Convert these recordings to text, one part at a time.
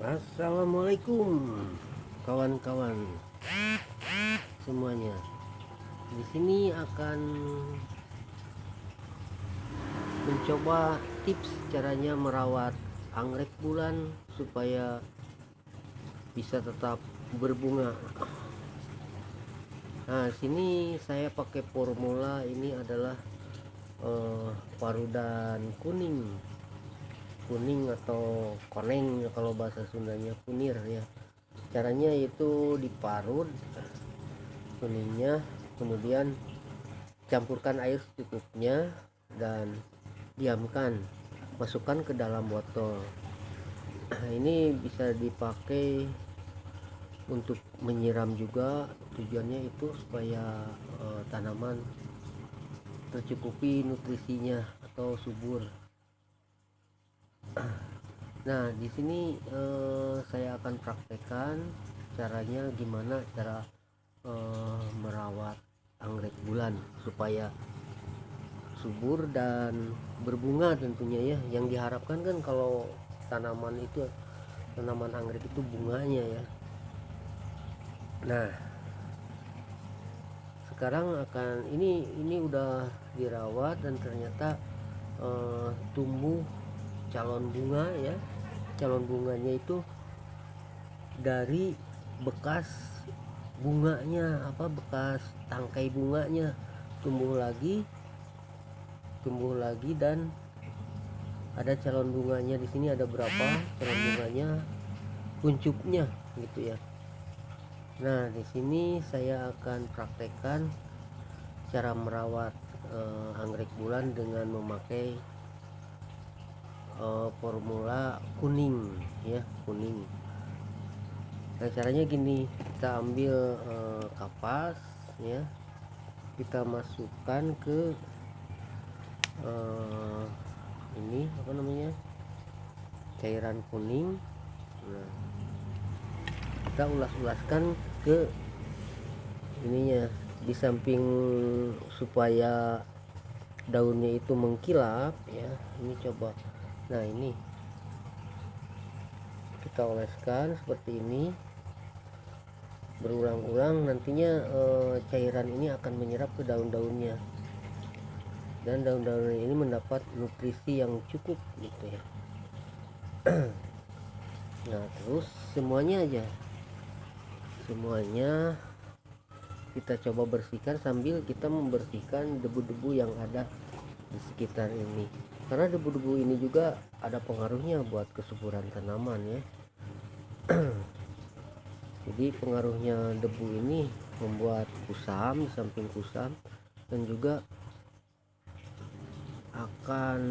Assalamualaikum kawan-kawan semuanya. Di sini akan mencoba tips caranya merawat anggrek bulan supaya bisa tetap berbunga. Nah, sini saya pakai formula ini adalah parudan kuning atau koneng kalau bahasa Sundanya, kunir ya. Caranya itu diparut kuningnya, kemudian campurkan air secukupnya dan diamkan, masukkan ke dalam botol. Ini bisa dipakai untuk menyiram juga, tujuannya itu supaya tanaman tercukupi nutrisinya atau subur. Nah, di sini saya akan praktekkan caranya gimana cara merawat anggrek bulan supaya subur dan berbunga tentunya ya. Yang diharapkan kan kalau tanaman anggrek itu bunganya ya. Nah, sekarang ini udah dirawat dan ternyata tumbuh calon bunga ya. Calon bunganya itu dari bekas bunganya, bekas tangkai bunganya tumbuh lagi dan ada calon bunganya. Di sini ada berapa calon bunganya, kuncupnya gitu ya. Nah, di sini saya akan praktekkan cara merawat anggrek bulan dengan memakai formula kuning ya, kuning. Nah, caranya gini, kita ambil kapas ya, kita masukkan ke ini cairan kuning. Nah, kita ulas-ulaskan ke ininya di samping supaya daunnya itu mengkilap ya. Ini coba, nah ini kita oleskan seperti ini berulang-ulang. Nantinya cairan ini akan menyerap ke daun-daunnya dan daun-daunnya ini mendapat nutrisi yang cukup gitu ya. Nah, terus semuanya kita coba bersihkan sambil kita membersihkan debu-debu yang ada di sekitar ini, karena debu-debu ini juga ada pengaruhnya buat kesuburan tanaman ya. Jadi pengaruhnya debu ini membuat kusam, di samping kusam dan juga akan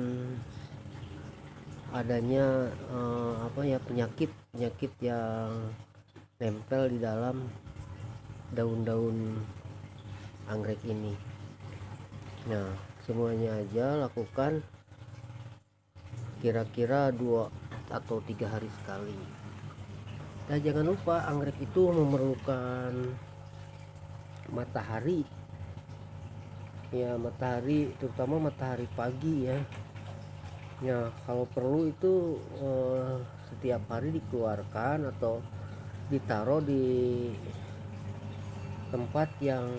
adanya penyakit yang nempel di dalam daun-daun anggrek ini. Nah, semuanya aja lakukan kira-kira 2 atau 3 hari sekali. Nah, jangan lupa anggrek itu memerlukan matahari ya, terutama matahari pagi ya. Ya, kalau perlu itu setiap hari dikeluarkan atau ditaruh di tempat yang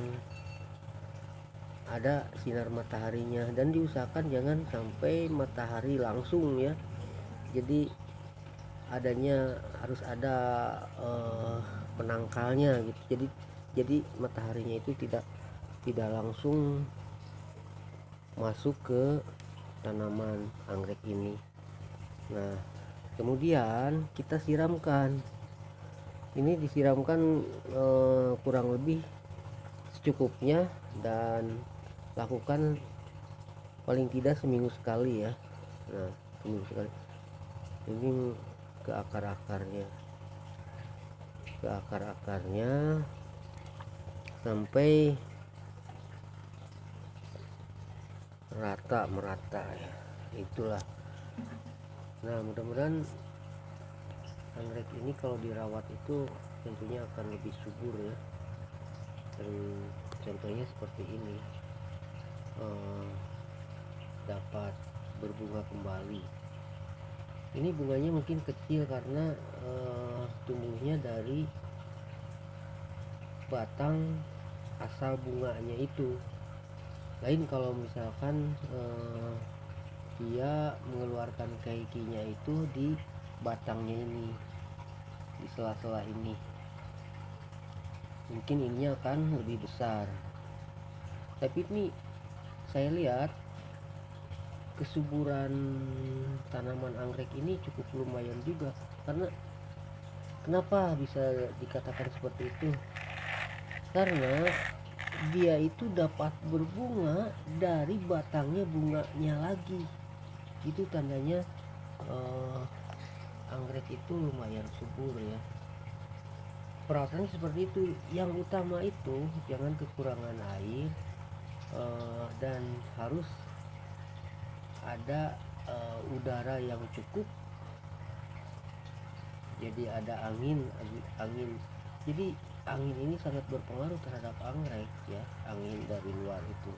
ada sinar mataharinya, dan diusahakan jangan sampai matahari langsung ya. Jadi harus ada penangkalnya gitu. Jadi mataharinya itu tidak langsung masuk ke tanaman anggrek ini. Nah, kemudian kita siramkan. Ini disiramkan kurang lebih secukupnya dan lakukan paling tidak seminggu sekali ya. Nah, seminggu sekali. Ini ke akar-akarnya sampai merata ya. Itulah. Nah, mudah-mudahan anggrek ini kalau dirawat itu tentunya akan lebih subur ya. Dan contohnya seperti ini, dapat berbunga kembali. Ini bunganya mungkin kecil karena tumbuhnya dari batang asal bunganya itu. Lain kalau misalkan dia mengeluarkan keikinya itu di batangnya ini, di sela-sela ini, mungkin ininya akan lebih besar. Tapi ini saya lihat kesuburan tanaman anggrek ini cukup lumayan juga. Karena kenapa bisa dikatakan seperti itu? Karena dia itu dapat berbunga dari batangnya bunganya lagi. Itu tandanya anggrek itu lumayan subur ya. Perawatannya seperti itu. Yang utama itu jangan kekurangan air, dan harus ada udara yang cukup. Jadi ada angin. Jadi angin ini sangat berpengaruh terhadap anggrek ya, angin dari luar itu.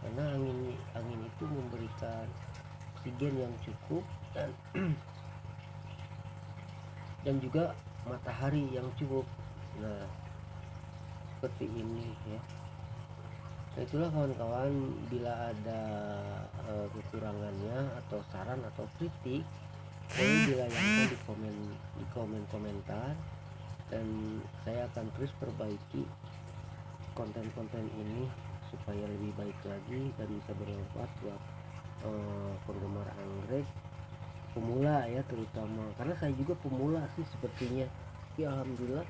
Karena angin itu memberikan oksigen yang cukup dan juga matahari yang cukup. Nah, seperti ini ya. Nah, itulah kawan-kawan, bila ada kekurangannya atau saran atau kritik, boleh dilayangkan di komen komentar, dan saya akan terus perbaiki konten-konten ini supaya lebih baik lagi dan bisa bermanfaat buat penggemar anggrek pemula ya, terutama karena saya juga pemula sih sepertinya. Tapi alhamdulillah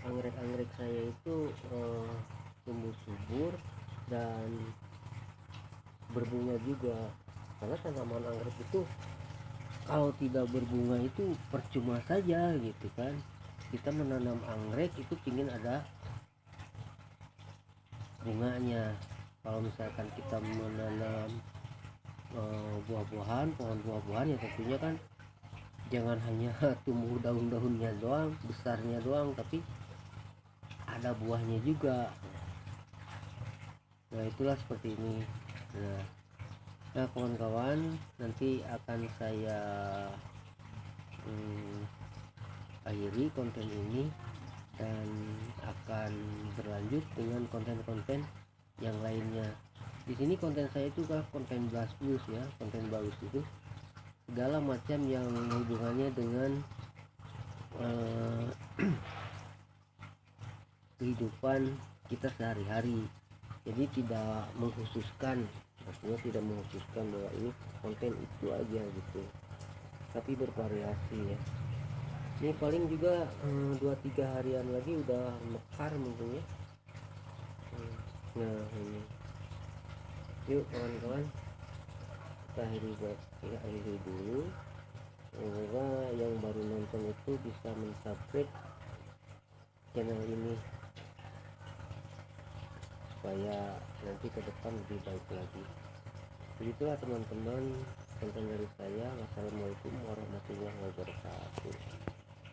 anggrek saya itu tumbuh subur dan berbunga juga. Karena tanaman anggrek itu kalau tidak berbunga itu percuma saja gitu kan. Kita menanam anggrek itu ingin ada bunganya. Kalau misalkan kita menanam buah-buahan, pohon buah-buahan, ya tentunya kan jangan hanya tumbuh daun-daunnya doang, besarnya doang, tapi ada buahnya juga. Nah, itulah seperti ini. Nah kawan-kawan, nanti akan saya akhiri konten ini dan akan berlanjut dengan konten-konten yang lainnya. Di sini konten saya itu kan konten bagus ya, konten bagus itu segala macam yang hubungannya dengan kehidupan kita sehari-hari. Jadi tidak mengkhususkan, maksudnya tidak mengkhususkan bahwa ini konten itu aja gitu, tapi bervariasi ya. Ini paling juga 2-3 harian lagi udah mekar mungkin ya. Nah ini, yuk kawan-kawan, kita akhiri dulu. Semoga yang baru nonton itu bisa mensubscribe channel ini supaya nanti ke depan lebih baik lagi. Begitulah teman-teman konten dari saya. Wassalamualaikum warahmatullahi wabarakatuh.